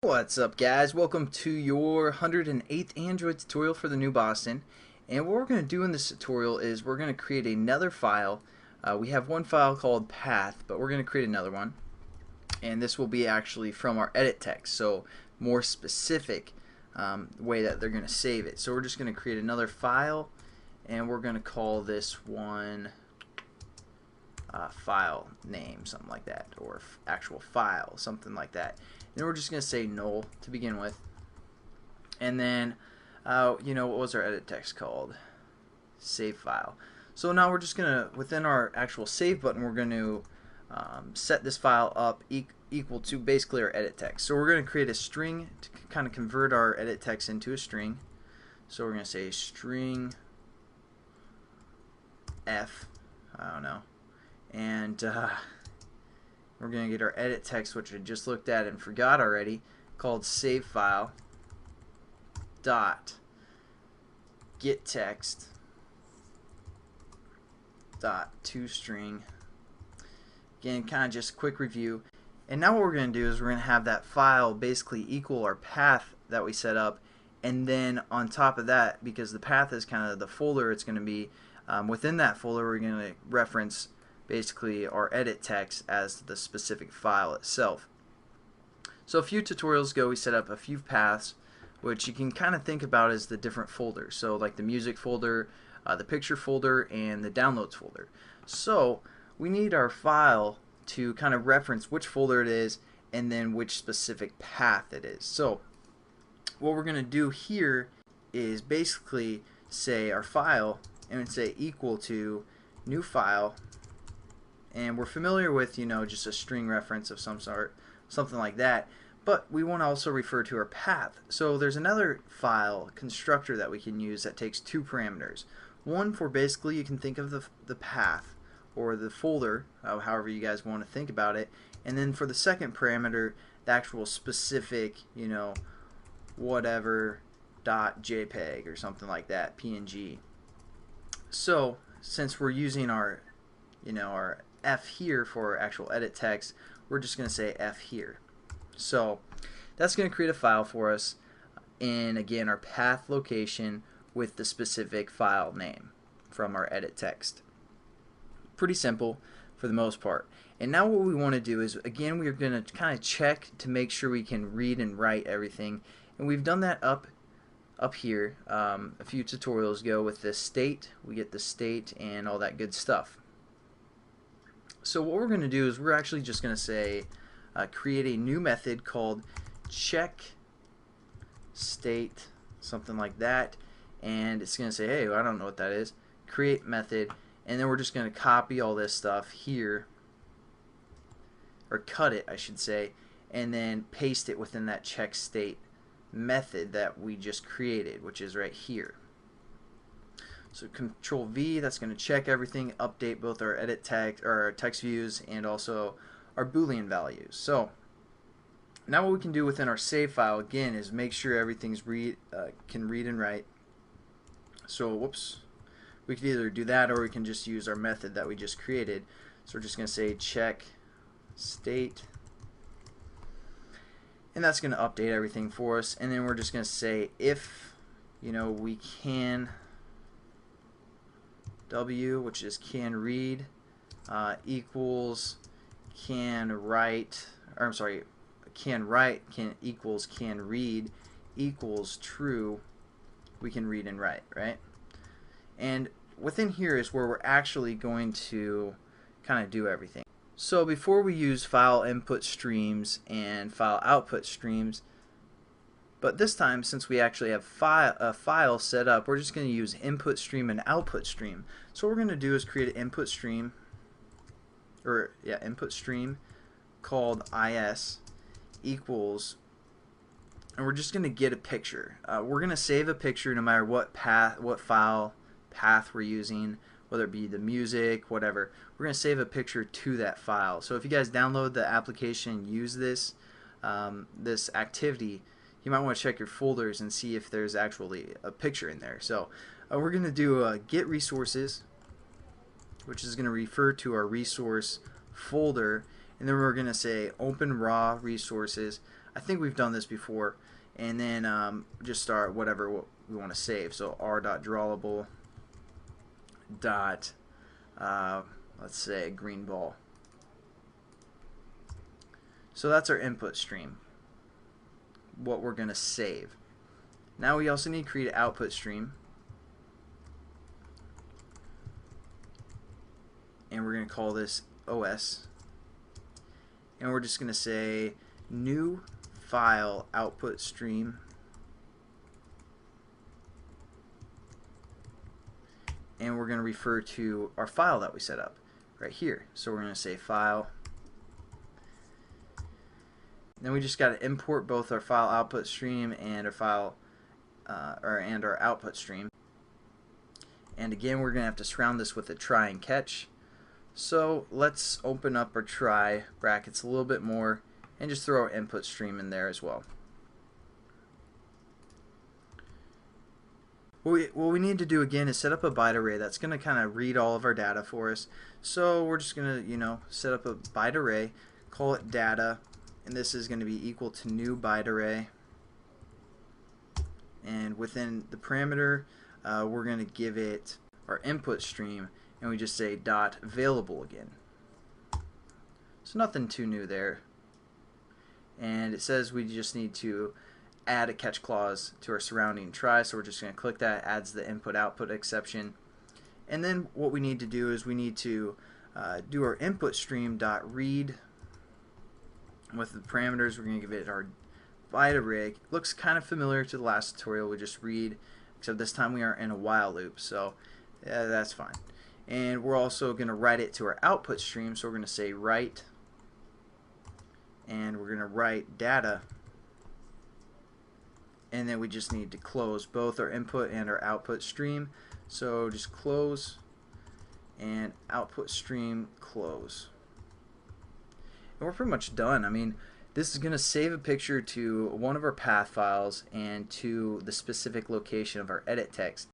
What's up, guys? Welcome to your 108th Android tutorial for the new Boston. And what we're going to do in this tutorial is we're going to create another file. We have one file called path, but we're going to create another one. And this will be actually from our edit text, so more specific way that they're going to save it. So we're just going to create another file, and we're going to call this one file name, something like that, or actual file, something like that. And we're just going to say null to begin with. And then, what was our edit text called? Save file. So now we're just going to, within our actual save button, we're going to set this file up equal to basically our edit text. So we're going to create a string to kind of convert our edit text into a string. So we're going to say string F, I don't know, and we're going to get our edit text, which I just looked at and forgot already, called save file dot get text dot toString. Again, kind of just a quick review. And now what we're going to do is we're going to have that file basically equal our path that we set up, and then on top of that, because the path is kind of the folder it's going to be, within that folder we're going to reference basically our edit text as the specific file itself. So a few tutorials ago we set up a few paths, which you can kind of think about as the different folders. So like the music folder, the picture folder, and the downloads folder. So we need our file to kind of reference which folder it is and then which specific path it is. So what we're going to do here is basically say our file and say equal to new file, and we're familiar with just a string reference of some sort, something like that, but we want to also refer to our path. So there's another file constructor that we can use that takes two parameters. One for basically, you can think of the path or the folder, however you guys want to think about it, and then for the second parameter, the actual specific whatever .jpeg or something like that, PNG. So since we're using our our F here for actual edit text, we're just going to say F here. So that's going to create a file for us in, again, our path location with the specific file name from our edit text. Pretty simple for the most part. And now what we want to do is, again, we're going to kind of check to make sure we can read and write everything. And we've done that up here a few tutorials ago with the state. We get the state and all that good stuff. So what we're going to do is we're actually just going to say create a new method called check state, something like that, and it's going to say, hey, I don't know what that is, create method, and then we're just going to copy all this stuff here, or cut it I should say, and then paste it within that check state method that we just created, which is right here. So Control V, that's going to check everything, update both our edit text or our text views and also our Boolean values. So now what we can do within our save file again is make sure everything's can read and write. So we could either do that or we can just use our method that we just created. So we're just going to say check state, and that's going to update everything for us. And then we're just going to say if we can W, which is can read, equals can write, or I'm sorry, can write can equals can read equals true, we can read and write, right? And within here is where we're actually going to kind of do everything. So before we use file input streams and file output streams, but this time, since we actually have a file set up, we're just going to use InputStream and OutputStream. So what we're going to do is create an InputStream, InputStream called is equals, and we're just going to get a picture. We're going to save a picture no matter what file path we're using, whether it be the music, whatever. We're going to save a picture to that file. So if you guys download the application and use this activity, you might want to check your folders and see if there's actually a picture in there. So we're going to do get resources, which is going to refer to our resource folder, and then we're going to say open raw resources. I think we've done this before, and then just start whatever we want to save. So r.drawable dot let's say green ball. So that's our input stream, what we're going to save. Now we also need to create an output stream, and we're going to call this OS, and we're just going to say new file output stream, and we're going to refer to our file that we set up right here. So we're going to say file. Then we just got to import both our file output stream and our file and our output stream. And again, we're going to have to surround this with a try and catch. So let's open up our try brackets a little bit more and just throw our input stream in there as well. What we need to do again is set up a byte array that's going to kind of read all of our data for us. So we're just going to, set up a byte array, call it data, and this is going to be equal to new byte array. And within the parameter, we're going to give it our input stream, and we just say dot available again. So nothing too new there. And it says we just need to add a catch clause to our surrounding try, so we're just going to click that, adds the input output exception. And then what we need to do is we need to do our input stream dot read. With the parameters, we're going to give it our byte array. Looks kind of familiar to the last tutorial. We just read, except this time we are in a while loop, so yeah, that's fine. And we're also going to write it to our output stream, so we're going to say write, and we're going to write data, and then we just need to close both our input and our output stream. So just close and output stream close. And we're pretty much done. I mean, this is going to save a picture to one of our path files and to the specific location of our edit text.